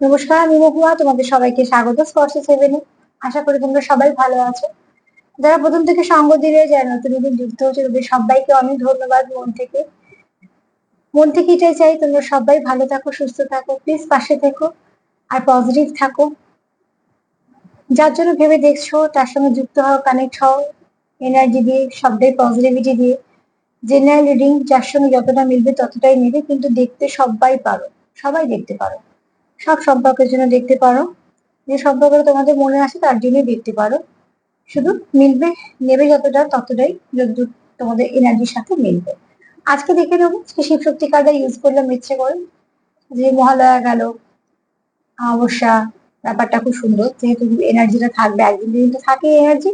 নমস্কার, আমি মহুয়া। তোমাদের সবাইকে স্বাগত স্পর্শ সেভেনে। আশা করি তোমরা সবাই ভালো আছো। যারা প্রথম থেকে সঙ্গ দিলে, যারা নতুন নতুন যুক্ত হচ্ছে, তাদের সবাইকে অনেক ধন্যবাদ মন থেকে। মন থেকে এটাই চাই, তোমরা সবাই ভালো থাকো, সুস্থ থাকো, প্লিজ পাশে থেকো আর পজিটিভ থাকো। যার জন্য ভেবে দেখছো তার সঙ্গে যুক্ত হও, কানেক্ট হও এনার্জি দিয়ে, সবটাই পজিটিভিটি দিয়ে। জেনারেল রিডিং যার সঙ্গে যতটা মিলবে ততটাই নেবে, কিন্তু দেখতে সবাই পারো, সবাই দেখতে পারো। সব সম্পর্কের জন্য দেখতে পারো, যে সম্পর্কটা তোমাদের মনে আসে তার জন্যই দেখতে পারো। শুধু মিলবে, নেবে যতটা ততটাই, যতদূর তোমাদের এনার্জির সাথে মিলবে। আজকে দেখে নেবো যে শিব শক্তি কার্ডটা ইউজ করলাম ইচ্ছে করে, যে মহালয়া গেল, অমাবস্যা, ব্যাপারটা খুব সুন্দর, যেহেতু এনার্জিটা থাকবে, একদিন দিন তো থাকে এনার্জি।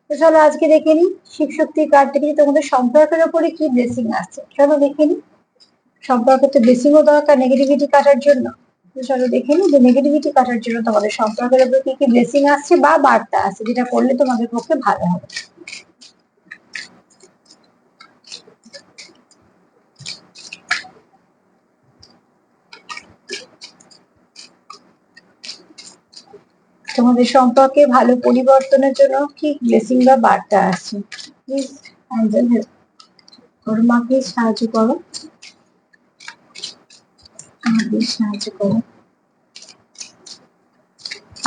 তো চলো আজকে দেখে নিই শিব শক্তির কার্ড থেকে যে তোমাদের সম্পর্কের উপরে কি ব্লেসিং আসছে। চলো দেখে নিই। সম্পর্কে তো ব্লেসিংও দরকার নেগেটিভিটি কাটার জন্য। তো চলো দেখে নিই যে নেগেটিভিটি কাটার জন্য তোমাদের সম্পর্কের উপর কি কি ব্লেসিং আসছে বা বার্তা আসছে, যেটা করলে তোমাদের পক্ষে ভালো হবে। তোমাদের সম্পর্কে ভালো পরিবর্তনের জন্য কি ব্লেসিং বা বার্তা আসছে। প্লিজ অ্যাঞ্জেল হেল্প করো, মাকে সাহায্য করো, আমাদের সাহায্য করো।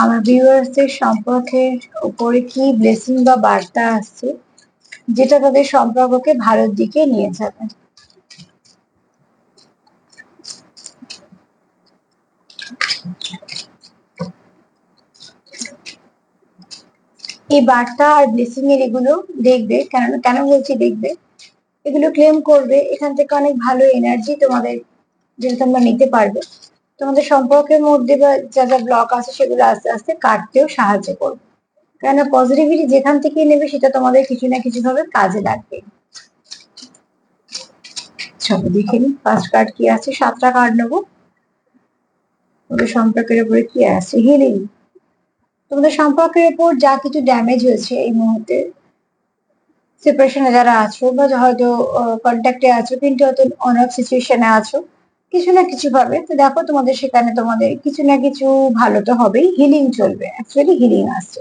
আমার ভিউয়ার্সদের সম্পর্কের উপরে কি ব্লেসিং বা বার্তা আসছে, যেটা তাদের সম্পর্ককে ভালোর দিকে নিয়ে যাবে। এই বার্তা আর ব্লেসিং এর এগুলো দেখবে, কেন কেন বলছি দেখবে, এগুলো ক্লেম করবে, এখান থেকে অনেক ভালো এনার্জি তোমাদের, যেটা তোমরা নিতে পারবে। তোমাদের সম্পর্কের মধ্যে বা যা যা ব্লক আছে সেগুলো আস্তে আস্তে কাটতেও সাহায্য করবে। কেননা পজিটিভিটি যেখান থেকে নেবে সেটা তোমাদের কিছু না কিছু ভাবে কাজে লাগবে। চলো দেখে নিই ফার্স্ট কার্ড কি আছে। 7টা কার্ড নেবো। তোমাদের সম্পর্কের উপরে কি আছে। হিলিং। তোমাদের সম্পর্কের উপর যা কিছু ড্যামেজ হয়েছে এই মুহূর্তে, সেপারেশনে যারা আছো বা হয়তো কন্ট্যাক্টে আছো কিন্তু হয়তো অনেক সিচুয়েশনে আছো, কিছু না কিছু ভাবে, তো দেখো তোমাদের সেখানে তোমাদের কিছু না কিছু ভালো তো হবেই, হিলিং চলবে, অ্যাকচুয়ালি হিলিং আসছে।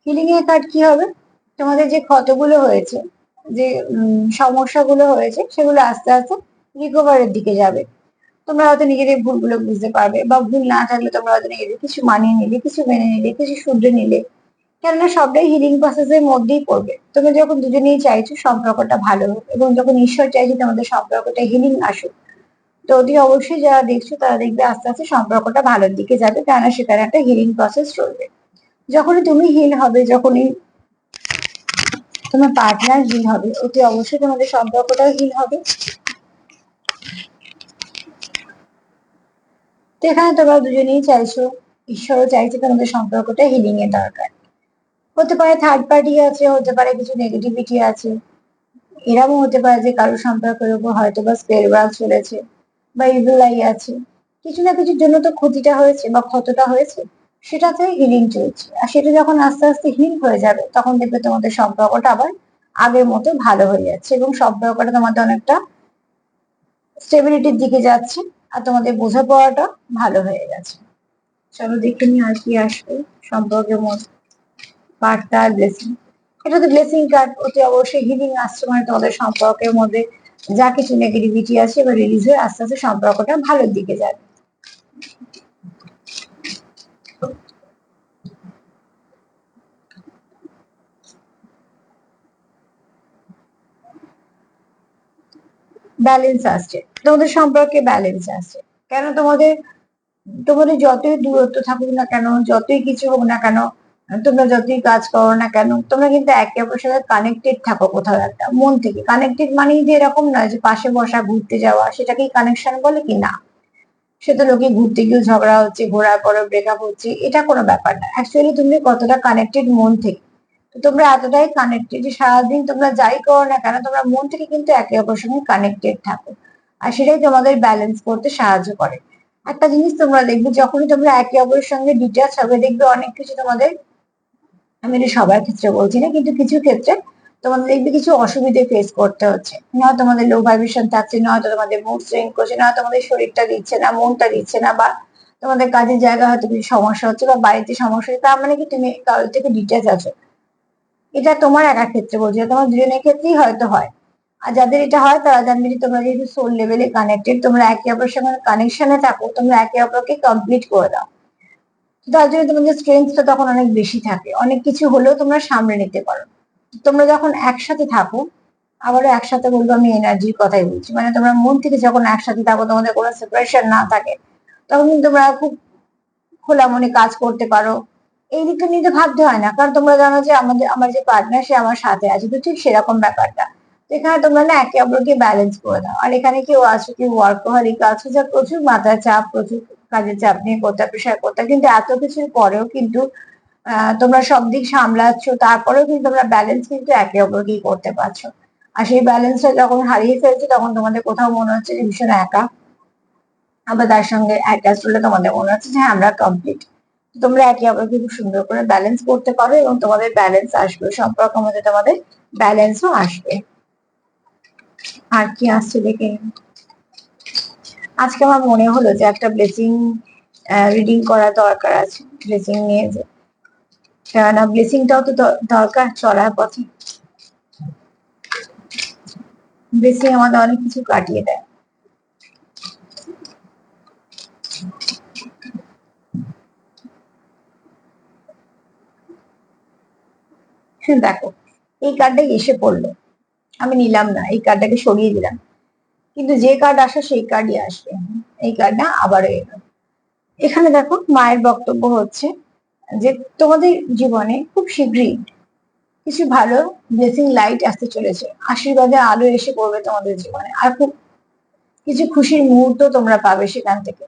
হিলিং এর কার্ড কি হবে, তোমাদের যে ক্ষতগুলো হয়েছে, যে সমস্যাগুলো হয়েছে, সেগুলো আস্তে আস্তে রিকভারের দিকে যাবে। তোমরা হয়তো নিজেদের ভুলগুলো বুঝতে পারবে, বা ভুল না থাকলে তোমরা হয়তো নিজেদের কিছু মানিয়ে নিলে, কিছু মেনে নিলে, কিছু শুধরে নিলে। কেননা সবটাই হিলিং প্রসেসের মধ্যেই পড়বে। তোমরা যখন দুজনেই চাইছো সম্পর্কটা ভালো হোক, এবং যখন ঈশ্বর চাইছে তোমাদের সম্পর্কটা হিলিং আসুক, তো অতি অবশ্যই যারা দেখছো তারা দেখবে আস্তে আস্তে সম্পর্কটা ভালোর দিকে যাবে, কেননা সেখানে একটা হিলিং প্রসেস চলবে। যখনই তুমি হিল হবে, যখনই তোমার পার্টনার হিল হবে, অতি অবশ্যই তোমাদের সম্পর্কটাও হিল হবে। তো এখানে তোমরা দুজনেই চাইছো, ঈশ্বরও চাইছে তোমাদের সম্পর্কটা হিলিং এর দরকার। হতে পারে থার্ড পার্টি আছে, হতে পারে কিছু নেগেটিভিটি আছে, এরকমও হতে পারে যে কারোর সম্পর্কের উপর হয়তো বা স্পেল ওয়ার্ক চলেছে, বা ইভিল আই আছে। কিছু না কিছুর জন্য তো ক্ষতিটা হয়েছে বা ক্ষতটা হয়েছে, সেটাতে হিলিং চলছে। আর সেটা যখন আস্তে আস্তে হিল হয়ে যাবে, তখন দেখবে তোমাদের সম্পর্কটা আবার আগের মতো ভালো হয়ে যাচ্ছে, এবং সম্পর্কটা তোমাদের অনেকটা স্টেবিলিটির দিকে যাচ্ছে, আর তোমাদের বোঝাপড়াটা ভালো হয়ে গেছে। চলো দেখে নি আর কি আসবে সম্পর্কের মধ্যে বার্তা আর ব্লেসিং। এটা তো ব্লেসিং কার্ড, অতি অবশ্যই হিলিং আসছে, মানে তোমাদের সম্পর্কের মধ্যে যা কিছু নেগেটিভিটি আছে এবার রিলিজ হয়ে আস্তে আস্তে সম্পর্কটা ভালোর দিকে যাবে। ব্যালেন্স আসছে, তোমাদের সম্পর্কে ব্যালেন্স আসছে। কেন তোমাদের, তোমাদের যতই দূরত্ব থাকুক না কেন, যতই কিছু হোক না কেন, তোমরা যতই কাজ করো না কেন, তোমরা কিন্তু একে অপরের সাথে কানেক্টেড থাকো, কোথাও একটা মন থেকে কানেক্টেড। মানেই যে এরকম নয় যে পাশে বসা ঘুরতে যাওয়া, সেটাকেই কানেকশন বলে কি না। সে তো লোকে ঘুরতে গিয়েও ঝগড়া হচ্ছে, ঘোরার পরে ব্রেকআপ হচ্ছে, এটা কোনো ব্যাপার না। অ্যাকচুয়ালি তুমি কতটা কানেক্টেড মন থেকে, তো তোমরা এতটাই কানেক্টেড যে সারাদিন তোমরা যাই করো না কেন, তোমরা মন থেকে কিন্তু একে অপরের সঙ্গে কানেক্টেড থাকো। আর সেটাই তোমাদের ব্যালেন্স করতে সাহায্য করে। একটা জিনিস তোমরা দেখবে, যখনই তোমরা একে অপরের সঙ্গে ডিটাচ হবে, দেখবে অনেক কিছু তোমাদের, আমি এটা সবার ক্ষেত্রে বলছি না, কিন্তু কিছু ক্ষেত্রে তোমাদের দেখবে কিছু অসুবিধে ফেস করতে হচ্ছে। না তোমাদের লো ভাইব্রেশন থাকছে, নয়তো তোমাদের মুড সুইং করছে, না তোমাদের শরীরটা দিচ্ছে না, মনটা দিচ্ছে না, বা তোমাদের কাজের জায়গা হয়তো কিছু সমস্যা হচ্ছে বা বাড়িতে সমস্যা হচ্ছে, তার মানে কি তুমি কারোর থেকে ডিটেচ আছো। এটা তোমার একার ক্ষেত্রে বলছি, তোমার দুজনের ক্ষেত্রেই হয়তো হয়। আর যাদের এটা হয় তারা জানবে যে তোমরা যেহেতু সোল লেভেলে কানেক্টেড, তোমরা একে অপরের সঙ্গে কানেকশনে থাকো, তোমরা একে অপরকে কমপ্লিট করে দাও। তার জন্য তোমাদের স্ট্রেংথটা তখন অনেক বেশি থাকে, অনেক কিছু হলেও তোমরা সামলে নিতে পারো। তোমরা যখন একসাথে থাকো, আবারও একসাথে বলবো, আমি এনার্জির কথাই বলছি, মানে তোমরা মন থেকে যখন একসাথে থাকো, তোমাদের কোনো সেপারেশন না থাকে, তখন কিন্তু তোমরা খুব খোলা মনে কাজ করতে পারো। এই দিকটা নিয়ে তো ভাবতে হয় না, কারণ তোমরা জানো যে আমার যে পার্টনার সে আমার সাথে আছে, তো ঠিক সেরকম ব্যাপারটা। তো এখানে তোমরা না একে অপরকে ব্যালেন্স করে দাও। আর এখানে কেউ আছো, কেউ ওয়ার্কহলিক আছো, যা প্রচুর মাথায় চাপ, প্রচুর কাজের চাপ নিয়ে করতে প্রেশার করতে, কিন্তু এত কিছুর পরেও কিন্তু তোমরা সব দিক সামলাচ্ছ, তারপরেও কিন্তু তোমরা ব্যালেন্স কিন্তু একে অপরকেই করতে পারছো। আর সেই ব্যালেন্সটা যখন হারিয়ে ফেলছো, তখন তোমাদের কোথাও মনে হচ্ছে যে ভীষণ একা। আবার তার সঙ্গে অ্যাটাচ হলে তোমাদের মনে হচ্ছে যে হ্যাঁ, আমরা কমপ্লিট। তোমরা একে অপরকে খুব সুন্দর করে ব্যালেন্স করতে পারো এবং তোমাদের ব্যালেন্স আসবে, সম্পর্কের মধ্যে তোমাদের ব্যালেন্সও আসবে। আর কি আসছে দেখে নিন। আজকে আমার মনে হলো যে একটা ব্লেসিং রিডিং করা দরকার আছে, ব্লেসিং নিয়ে, যে কেননা ব্লেসিংটাও তো দরকার চলার পথে। ব্লেসিং আমাদের অনেক কিছু কাটিয়ে দেয়। হ্যাঁ, দেখো, এই কার্ডটাই এসে পড়লো, আমি নিলাম না, এই কার্ডটাকে সরিয়ে দিলাম, কিন্তু যে কার্ড আসে সেই কার্ডই আসবে। এই কার্ডটা আবারও এলো। এখানে দেখো, মায়ের বক্তব্য হচ্ছে যে তোমাদের জীবনে খুব শীঘ্রই কিছু ভালো ব্লেসিং লাইট আসতে চলেছে, আশীর্বাদের আলো এসে পড়বে তোমাদের জীবনে, আর খুব কিছু খুশির মুহূর্ত তোমরা পাবে সেখান থেকে।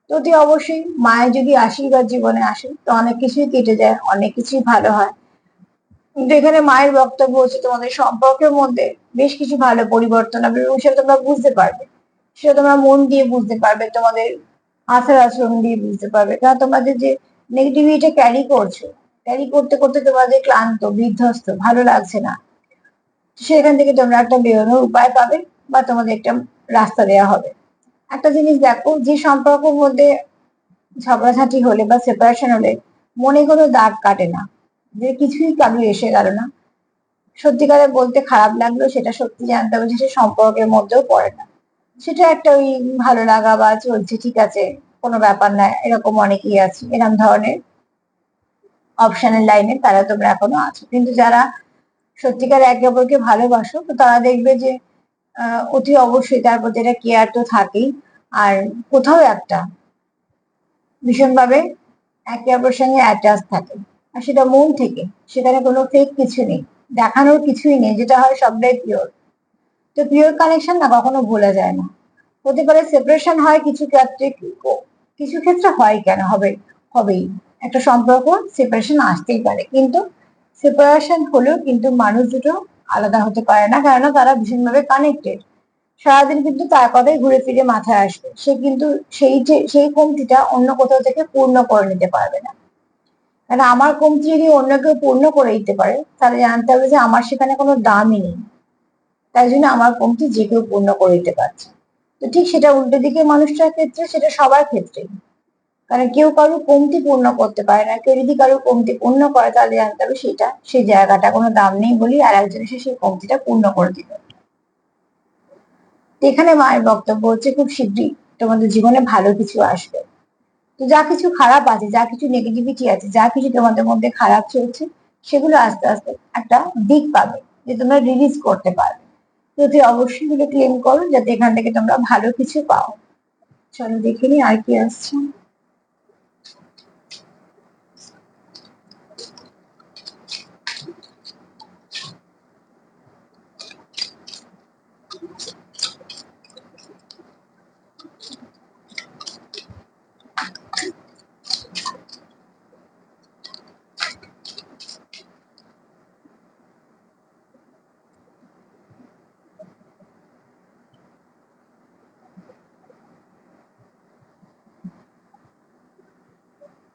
তো অতি অবশ্যই মায়ের যদি আশীর্বাদ জীবনে আসে, তো অনেক কিছুই কেটে যায়, অনেক কিছুই ভালো হয়। কিন্তু এখানে মায়ের বক্তব্য হচ্ছে তোমাদের সম্পর্কের মধ্যে বেশ কিছু ভালো পরিবর্তন হবে এবং সেটা তোমরা বুঝতে পারবে, সেটা তোমরা মন দিয়ে বুঝতে পারবে, তোমাদের আচার আচরণ দিয়ে বুঝতে পারবে। কারণ তোমাদের যে নেগেটিভিটি ক্যারি করছো, ক্যারি করতে করতে তোমাদের ক্লান্ত, বিধ্বস্ত, ভালো লাগছে না, সেখান থেকে তোমরা একটা বেরোনোর উপায় পাবে বা তোমাদের একটা রাস্তা দেওয়া হবে। একটা জিনিস দেখো, যে সম্পর্কের মধ্যে ঝগড়াঝাটি হলে বা সেপারেশন হলে মনে কোনো দাগ কাটে না, যে কিছুই কারোর এসে গেল না, সত্যিকারে বলতে খারাপ লাগলো, সেটা সত্যি জানতে হবে যে সে সম্পর্কের মধ্যেও পড়ে না, সেটা একটা ওই ভালো লাগা বা চলছে ঠিক আছে, কোনো ব্যাপার না, এরকম অনেকেই আছে, এরকম ধরনের অপশনের লাইনে তারা তোমরা এখনো আছো। কিন্তু যারা সত্যিকার একে অপরকে ভালোবাসো, তো তারা দেখবে যে অতি অবশ্যই তার প্রতি একটা কেয়ার তো থাকেই, আর কোথাও একটা ভীষণভাবে একে অপরের সঙ্গে অ্যাটাচ থাকে, আর সেটা মন থেকে, সেখানে কোনো ফেক কিছু নেই, দেখানোর কিছুই নেই, যেটা হয় সবটাই পিওর। তো পিওর কানেকশন না কখনো ভোলা যায় না। হতে পারে সেপারেশন হয় কিছু ক্ষেত্রে, কিছু ক্ষেত্রে হয়, কেন হবে, হবেই, একটা সম্পর্ক সেপারেশন আসতেই পারে, কিন্তু সেপারেশন হলেও কিন্তু মানুষ দুটো আলাদা হতে পারে না, কেননা তারা ভীষণভাবে কানেক্টেড। সারাদিন কিন্তু তার কথাই ঘুরে ফিরে মাথায় আসবে, সে কিন্তু সেই কমতিটা অন্য কোথাও থেকে পূর্ণ করে নিতে পারবে না। কারণ আমার কমতি যদি অন্য কেউ পূর্ণ করে দিতে পারে, তাহলে জানতে হবে যে আমার সেখানে কোনো দামই নেই, তাই জন্য আমার কমতি যে কেউ পূর্ণ করে দিতে পারছে। তো ঠিক সেটা উল্টো দিকে মানুষটার ক্ষেত্রে, সেটা সবার ক্ষেত্রে, কারণ কেউ কারোর কমতি পূর্ণ করতে পারে না, কেউ যদি কারোর কমতি পূর্ণ করে, তাহলে জানতে হবে সেটা, সেই জায়গাটা কোনো দাম নেই বলি আর একজন এসে সেই কমতিটা পূর্ণ করে দিবে। এখানে মায়ের বক্তব্য হচ্ছে খুব শীঘ্রই তোমাদের জীবনে ভালো কিছু আসবে। তো যা কিছু খারাপ আছে, যা কিছু নেগেটিভিটি আছে, যা কিছু তোমাদের মধ্যে খারাপ চলছে, সেগুলো আস্তে আস্তে একটা দিক পাবে যে তোমরা রিলিজ করতে পারবে। যদি অবশ্যই গুলো ক্লেম করো, যাতে এখান থেকে তোমরা ভালো কিছু পাও। চলো দেখে নি আর কি আসছে।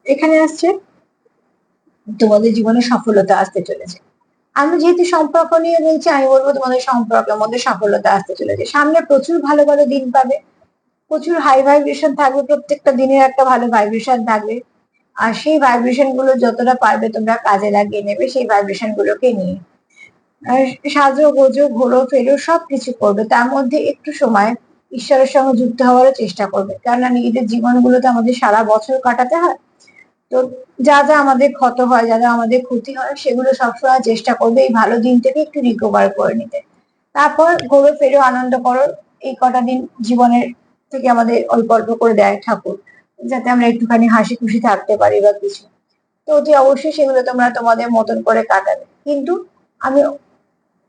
এখানে আসছে তোমাদের জীবনে সফলতা আসতে চলেছে। আমি যেহেতু সম্পর্ক নিয়ে বলছি, আমি বলবো তোমাদের সম্পর্কের মধ্যে সফলতা আসতে চলেছে, সামনে প্রচুর ভালো ভালো দিন পাবে। প্রচুর হাই ভাইব্রেশন থাকবে, প্রত্যেকটা দিনের একটা ভালো ভাইব্রেশন থাকবে। আর সেই ভাইব্রেশন গুলো যতটা পারবে তোমরা কাজে লাগিয়ে নেবে, সেই ভাইব্রেশন গুলোকে নিয়ে সাজো গোজো ঘোরো ফেরো সবকিছু করবে, তার মধ্যে একটু সময় ঈশ্বরের সঙ্গে যুক্ত হওয়ার চেষ্টা করবে, কেননা নিজেদের জীবনগুলোতে আমাদের সারা বছর কাটাতে হয়। তো যা যা আমাদের ক্ষত হয়, যা যা আমাদের ক্ষতি হয়, সেগুলো সবসময় চেষ্টা করবে এই ভালো দিন থেকে একটু রিকভার করে নিতে। তারপর ঘোরো ফেরো আনন্দ করো। এই কটা দিন জীবনের থেকে আমাদের অল্প অল্প করে দেয় ঠাকুর, যাতে আমরা একটুখানি হাসি খুশি থাকতে পারি বা কিছু। তো অতি অবশ্যই সেগুলো তোমরা তোমাদের মতন করে কাটাবে। কিন্তু আমি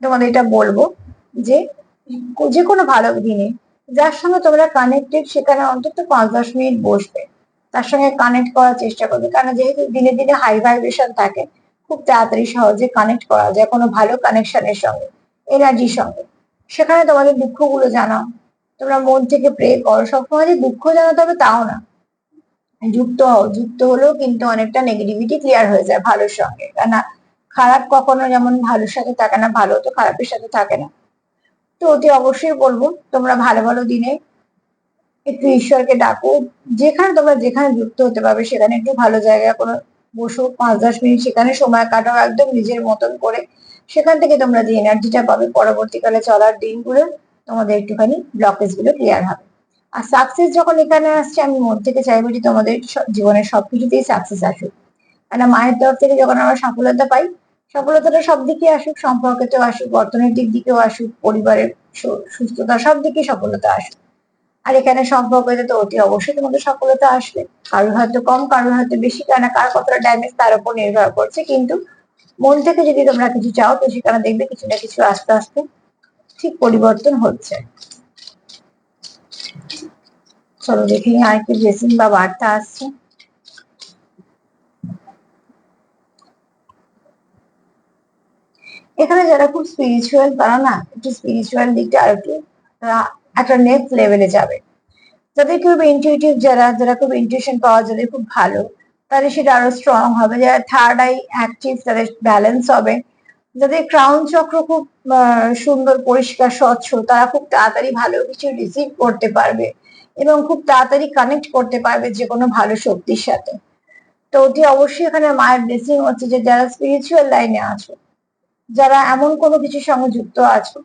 তোমাদের এটা বলবো যে যে কোনো ভালো দিনে যার সঙ্গে তোমরা কানেক্টেড সেখানে অন্তত 5-10 মিনিট বসবে, তার সঙ্গে কানেক্ট করার চেষ্টা করবে, কারণ যেহেতু দিনে দিনে হাই ভাইব্রেশন থাকে, খুব তাড়াতাড়ি সহজে কানেক্ট করা যায় কোনো ভালো কানেকশনের সঙ্গে, এনার্জির সঙ্গে। সেখানে তোমাদের দুঃখগুলো জানাও, তোমরা মন থেকে প্রে করো, সবসময় যে দুঃখ জানাতে হবে তাও না, যুক্ত হও, যুক্ত হলেও কিন্তু অনেকটা নেগেটিভিটি ক্লিয়ার হয়ে যায় ভালোর সঙ্গে, কেন খারাপ কখনো যেমন ভালোর সাথে থাকে না, ভালো তো খারাপের সাথে থাকে না। তো অতি অবশ্যই বলবো তোমরা ভালো ভালো দিনে একটু ঈশ্বরকে ডাকো, যেখানে তোমরা যেখানে যুক্ত হতে পারবে সেখানে একটু ভালো জায়গায় কোনো বসো, 5-10 মিনিট সেখানে সময় কাটাও একদম নিজের মতন করে। সেখান থেকে তোমরা যে এনার্জিটা পাবে পরবর্তীকালে চলার দিনগুলো তোমাদের একটুখানি ব্লকেজ গুলো ক্লিয়ার হবে। আর সাকসেস যখন এখানে আসছে, আমি মন থেকে চাইবো যে তোমাদের জীবনের সবকিছুতেই সাকসেস আসুক, কেন মায়ের তরফ থেকে যখন আমরা সফলতা পাই, সফলতাটা সব দিকে আসুক, সম্পর্কেতেও আসুক, অর্থনৈতিক দিকেও আসুক, পরিবারের সুস্থতা সব দিকে সফলতা আসুক। আর এখানে সম্পর্কতে তো অতি অবশ্যই তোমাদের সফলতা আসবে, কারোর হয়তো কম কারোর হয়তো বেশি, কেন কার কতটা ড্যামেজ তার উপর নির্ভর করছে, কিন্তু মন থেকে যদি তোমরা কিছু চাও তো সেখানে দেখবে কিছু না কিছু আস্তে আস্তে ঠিক পরিবর্তন হচ্ছে। চলো দেখে নিই আর কি ব্লেসিং বা বার্তা আসছে। এখানে যারা খুব স্পিরিচুয়াল, তারা না একটু স্পিরিচুয়াল দিকটা আর একটু একটা নেক্সট লেভেলে যাবে। যাদের খুব ইনটিউটিভ, যারা যারা খুব ইনটিউশন পাওয়া যাদের খুব ভালো, তাদের সেটা আরো স্ট্রং হবে। যারা থার্ড আই অ্যাক্টিভ তাদের ব্যালেন্স হবে। যাদের ক্রাউন চক্র খুব সুন্দর পরিষ্কার স্বচ্ছ, তারা খুব তাড়াতাড়ি ভালো কিছু রিসিভ করতে পারবে এবং খুব তাড়াতাড়ি কানেক্ট করতে পারবে যে কোনো ভালো শক্তির সাথে। তো অতি অবশ্যই এখানে মায়ের ব্লেসিং হচ্ছে যে যারা স্পিরিচুয়াল লাইনে আছো, যারা এমন কোনো কিছুর সঙ্গে যুক্ত আছো,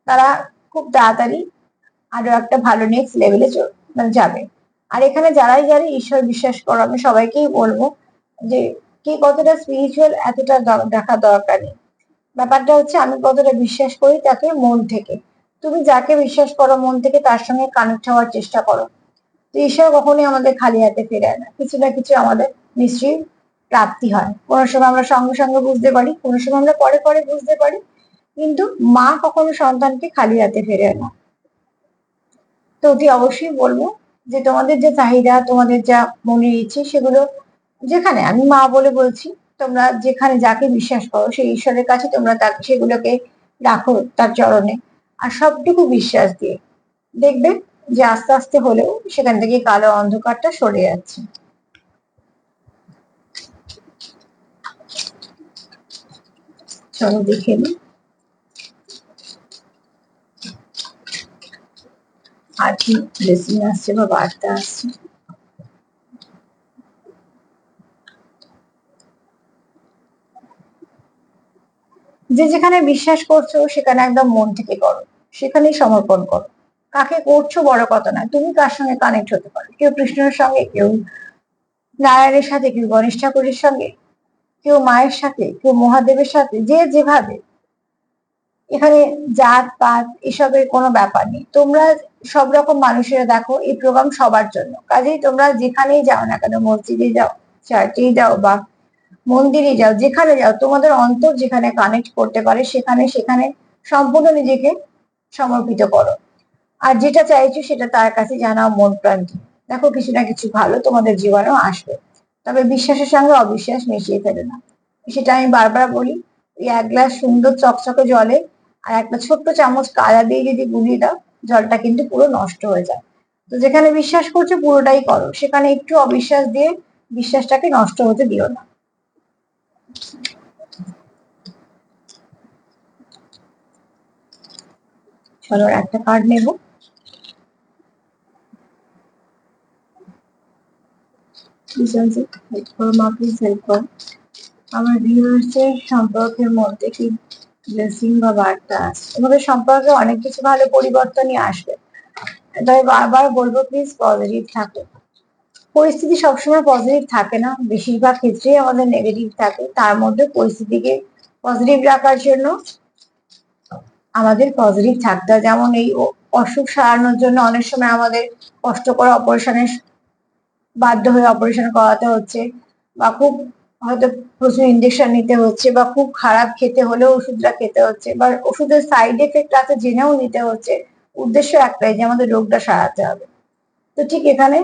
তারা খুব তাড়াতাড়ি আরো একটা ভালো নেক্সট লেভেলে মানে যাবে। আর এখানে যারাই যারা ঈশ্বর বিশ্বাস করো, আমি সবাইকেই বলবো যে কে কতটা স্পিরিচুয়াল এতটা দেখা দরকার নেই। ব্যাপারটা হচ্ছে আমি কতটা বিশ্বাস করি তাকে মন থেকে। তুমি যাকে বিশ্বাস করো মন থেকে তার সঙ্গে কানেক্ট হওয়ার চেষ্টা করো। তো ঈশ্বর কখনোই আমাদের খালি হাতে ফেরায় না, কিছু না কিছু আমাদের নিশ্চয়ই প্রাপ্তি হয়। কোনো সময় আমরা সঙ্গে সঙ্গে বুঝতে পারি, কোনো সময় আমরা পরে পরে বুঝতে পারি, কিন্তু মা কখনো সন্তানকে খালি হাতে ফেরায় না। তো অতি অবশ্যই বলবো যে তোমাদের যে চাহিদা, তোমাদের যা মনের ইচ্ছে, সেগুলো যেখানে আমি মা বলে বলছি, তোমরা যেখানে যাকে বিশ্বাস করো সেই ঈশ্বরের কাছে তোমরা তাকে সেগুলোকে রাখো তার চরণে। আর সবটুকু বিশ্বাস দিয়ে দেখবে যে আস্তে আস্তে হলেও সেখান থেকে কালো অন্ধকারটা সরে যাচ্ছে। চলো দেখে নি আর কি ব্লেসিং আসছে বা বার্তা আসছে। যে যেখানে বিশ্বাস করছো সেখানে একদম মন থেকে করো, সেখানেই সমর্পণ করো। কাকে করছো বড় কথা না, তুমি কার সঙ্গে কানেক্ট হতে পারো, কেউ কৃষ্ণের সঙ্গে, কেউ নারায়ণের সাথে, কেউ গণেশ ঠাকুরের সঙ্গে, কেউ মায়ের সাথে, কেউ মহাদেবের সাথে, যে যেভাবে। এখানে জাত পাত এসবের কোনো ব্যাপার নেই, তোমরা সব রকম মানুষেরা দেখো এই প্রোগ্রাম সবার জন্য, কাজেই তোমরা যেখানেই যাও না কেন, মসজিদে যাও, চার্চেই যাও বা মন্দিরে যাও, যেখানে যাও তোমাদের অন্তর যেখানে কানেক্ট করতে পারে সেখানে সেখানে সম্পূর্ণ নিজেকে সমর্পিত করো। আর যেটা চাইছো সেটা তার কাছে জানাও মন প্রাণ দিয়ে। দেখো কিছু না কিছু ভালো তোমাদের জীবনেও আসবে, তবে বিশ্বাসের সঙ্গে অবিশ্বাস মিশিয়ে ফেলে না। সেটা আমি বারবার বলি, ওই 1 গ্লাস সুন্দর চকচকে জলে আর একটা ছোট্ট চামচ কাদা দিয়ে যদি গুলিয়ে দাও, জলটা কিন্তু পুরো নষ্ট হয়ে যায়। তো যেখানে বিশ্বাস করছো পুরোটাই করো, সেখানে একটু অবিশ্বাস দিয়ে বিশ্বাসটাকে নষ্ট হতে দিও না। চলো একটা কার্ড নেব। প্লিজ হেল্প করো মা, প্লিজ হেল্প করো। আমার ভিউয়ার্সের সম্পর্কের মধ্যে কি ব্লেসিং বা বার্তা আছে? তোমাদের সম্পর্কে অনেক কিছু ভালো পরিবর্তনই আসবে, তবে বারবার বলবো প্লিজ পজিটিভ থাকো। পরিস্থিতি সবসময় পজিটিভ থাকে না, বেশিরভাগ ক্ষেত্রেই আমাদের নেগেটিভ থাকে। তার মধ্যে পরিস্থিতিকে পজিটিভ রাখার জন্য আমাদের পজিটিভ থাকতে হয়। যেমন এই অসুখ সারানোর জন্য অনেক সময় আমাদের কষ্ট করে অপারেশনের বাধ্য হয়ে অপারেশন করাতে হচ্ছে, বা খুব হয়তো প্রচুর ইঞ্জেকশন নিতে হচ্ছে, বা খুব খারাপ খেতে হলেও ওষুধটা খেতে হচ্ছে, বা ওষুধের সাইড এফেক্ট আছে জেনেও নিতে হচ্ছে। উদ্দেশ্য একটাই যে আমাদের রোগটা সারাতে হবে। তো ঠিক এখানে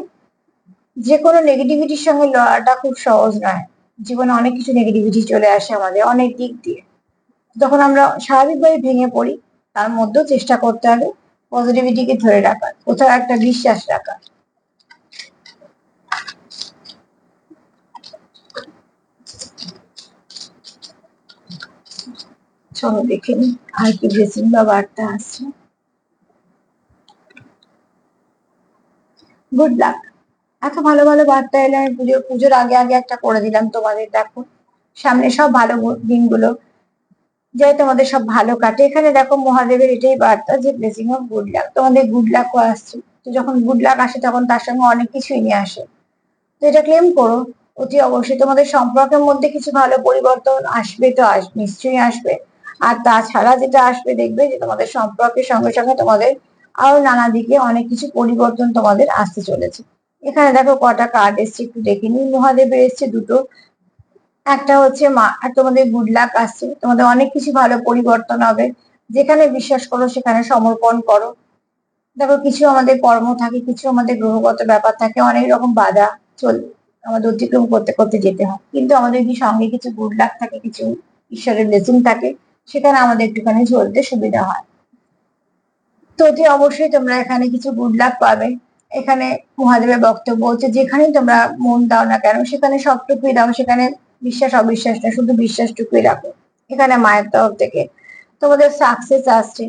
যে কোনো নেগেটিভিটির সঙ্গে লড়াটা খুব সহজ নয়। জীবনে অনেক কিছু নেগেটিভিটি চলে আসে আমাদের অনেক দিক দিয়ে, যখন আমরা স্বাভাবিকভাবে ভেঙে পড়ি তার মধ্যেও চেষ্টা করতে হবে পজিটিভিটিকে ধরে রাখার, কোথাও একটা বিশ্বাস রাখার। চলো দেখে নি আর কি ব্লেসিং বা বার্তা আসছে। Good luck. এত ভালো ভালো বার্তা এলে আমি পুজোর আগে আগে একটা করে দিলাম তোমাদের। দেখো সামনে সব ভালো দিনগুলো যাই তোমাদের সব ভালো কাটে। এখানে দেখো মহাদেবের এটাই বার্তা যে ব্লেসিং অফ গুড লাক, তোমাদের গুড লাকও আসছে। তো যখন গুড লাক আসে তখন তার সঙ্গে অনেক কিছুই নিয়ে আসে। তো এটা ক্লেম করো। অতি অবশ্যই তোমাদের সম্পর্কের মধ্যে কিছু ভালো পরিবর্তন আসবে, তো নিশ্চয়ই আসবে। আর তাছাড়া যেটা আসবে দেখবে যে তোমাদের সম্পর্কের সঙ্গে সঙ্গে তোমাদের আরো নানা দিকে অনেক কিছু পরিবর্তন তোমাদের আসতে চলেছে। এখানে দেখো কটা কার্ড এসছে একটু দেখে নিই। মহাদেবের এসছে দুটো, একটা হচ্ছে মা, আর তোমাদের গুড লাক আসছে। তোমাদের অনেক কিছু ভালো পরিবর্তন হবে, যেখানে বিশ্বাস করো সেখানে সমর্পণ করো। দেখো কিছু আমাদের কর্ম থাকে, কিছু আমাদের গ্রহগত ব্যাপার থাকে, অনেক রকম বাধা চল আমাদের অতিক্রম করতে করতে যেতে হয়, কিন্তু আমাদের কি সঙ্গে কিছু গুড লাক থাকে, কিছু ঈশ্বরের ব্লেসিং থাকে, সেখানে আমাদের একটুখানি চলতে সুবিধা হয়। তো অতি অবশ্যই তোমরা এখানে কিছু গুড লাক পাবে। এখানে মহাদেবের বক্তব্য হচ্ছে যেখানেই তোমরা মন দাও না কেন সেখানে সবটুকুই দাও, সেখানে বিশ্বাস অবিশ্বাসটা শুধু বিশ্বাসটুকুই রাখো। এখানে মায়ের তরফ থেকে তোমাদের সাকসেস আসছে,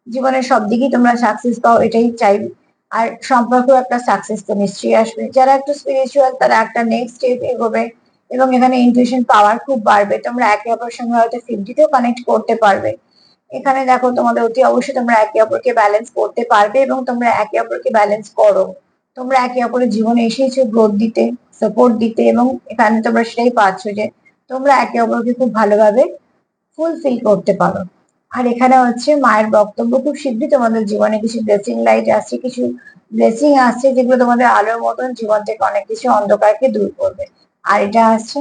জীবনের সব দিকেই তোমরা সাকসেস পাও এটাই চাইবে। আর সম্পর্কেও একটা সাকসেস তো নিশ্চয়ই আসবে। যারা একটু স্পিরিচুয়াল তারা একটা নেক্সট স্টেপ এগোবে, এবং এখানে ইনটিউশন পাওয়ার খুব বাড়বে। তোমরা একে অপরের সঙ্গে হয়তো 50-তেও কানেক্ট করতে পারবে। এখানে দেখো তোমাদের অতি অবশ্যই তোমরা একে অপরকে ব্যালেন্স করতে পারবে, এবং তোমরা একে অপরকে ব্যালেন্স করো। তোমরা একে অপরের জীবনে এসেছো গ্রোথ দিতে, সাপোর্ট দিতে, এবং এখানে তোমরা সেটাই পাচ্ছ যে তোমরা একে অপরকে খুব ভালোভাবে ফুলফিল করতে পারো। আর এখানে হচ্ছে মায়ের বক্তব্য খুব শীঘ্রই তোমাদের জীবনে কিছু ব্লেসিং লাইট আসছে, কিছু ব্লেসিং আসছে যেগুলো তোমাদের আলোর মতন জীবন থেকে অনেক কিছু অন্ধকারকে দূর করবে। আর এটা আসছে,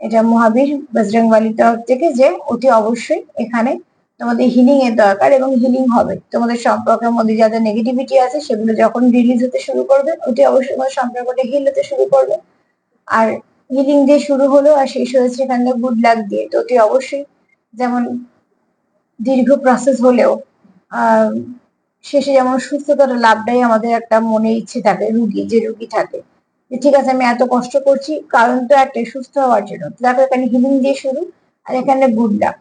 এটা মহাবীর বজরংবলীর তরফ থেকে যে অতি অবশ্যই এখানে তোমাদের হিলিং এর দরকার, এবং হিলিং হবে। তোমাদের সম্পর্কের মধ্যে যাদের নেগেটিভিটি আছে সেগুলো যখন রিলিজ হতে শুরু করবে অতি অবশ্যই তোমাদের সম্পর্কটা হিল হতে শুরু করবে। আর হিলিং দিয়ে শুরু হলো আর শেষ হয়েছে এখানে গুড লাক দিয়ে। তো অতি অবশ্যই যেমন দীর্ঘ প্রসেস হলেও আহ শেষে যেমন সুস্থতার লাভটাই আমাদের একটা মনে ইচ্ছে থাকে, রুগী থাকে যে ঠিক আছে আমি এত কষ্ট করছি কারণ তো একটাই, সুস্থ হওয়ার জন্য। দেখো এখানে হিলিং দিয়ে শুরু, আর এখানে গুড লাক।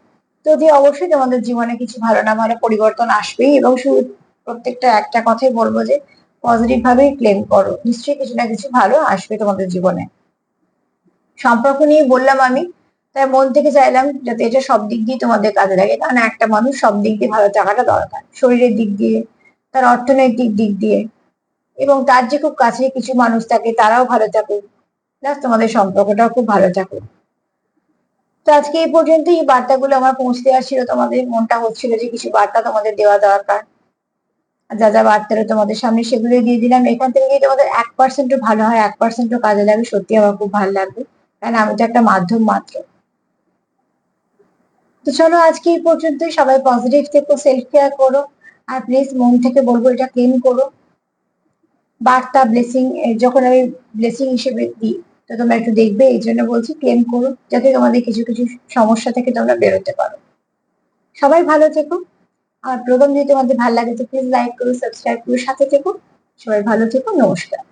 তো যে অবশ্যই তোমাদের জীবনে কিছু ভালো না ভালো পরিবর্তন আসবেই, এবং শুধু প্রত্যেকটা একটা কথাই বলবো যে পজিটিভ ভাবেই ক্লেম করো, নিশ্চয়ই কিছু না কিছু ভালো আসবে তোমাদের জীবনে। সম্পর্ক নিয়ে বললাম আমি, তাই মন থেকে চাইলাম যাতে এটা সব দিক দিয়ে তোমাদের কাজে লাগে, কারণ একটা মানুষ সব দিক দিয়ে ভালো থাকাটা দরকার, শরীরের দিক দিয়ে, তার অর্থনৈতিক দিক দিয়ে, এবং তার যে খুব কাছে কিছু মানুষ থাকে তারাও ভালো থাকুক, প্লাস তোমাদের সম্পর্কটাও খুব ভালো থাকুক। তো আজকে এই পর্যন্ত এই বার্তাগুলো আমার পৌঁছে দেওয়ার ছিল, তোমাদের মনটা হচ্ছিল যে কিছু বার্তা তোমাদের দেওয়া দরকার। যা যা বার্তা তোমাদের সামনে সেগুলোই দিয়ে দিলাম। এখান থেকে যদি তোমাদের 1%ও ভালো হয়, 1%ও কাজে লাগে, সত্যি আমার খুব ভালো লাগবে, কারণ আমি তো একটা মাধ্যম মাত্র। তো চলো আজকে এই পর্যন্তই। সবাই পজিটিভ থেকো, সেলফ কেয়ার করো, আর প্লিজ মন থেকে বলবো এটা ক্লেম করো। বার্তা ব্লেসিং যখন আমি ব্লেসিং হিসেবে দিই তো তোমরা একটু দেখবে, এই জন্য বলছি ক্লেম করো যাতে তোমাদের কিছু কিছু সমস্যা থেকে তোমরা বেরোতে পারো। সবাই ভালো থেকো। আর প্রোগ্রাম যদি তোমাদের ভালো লাগে তো প্লিজ লাইক করো, সাবস্ক্রাইব করো, সাথে থেকো। সবাই ভালো থেকো, নমস্কার।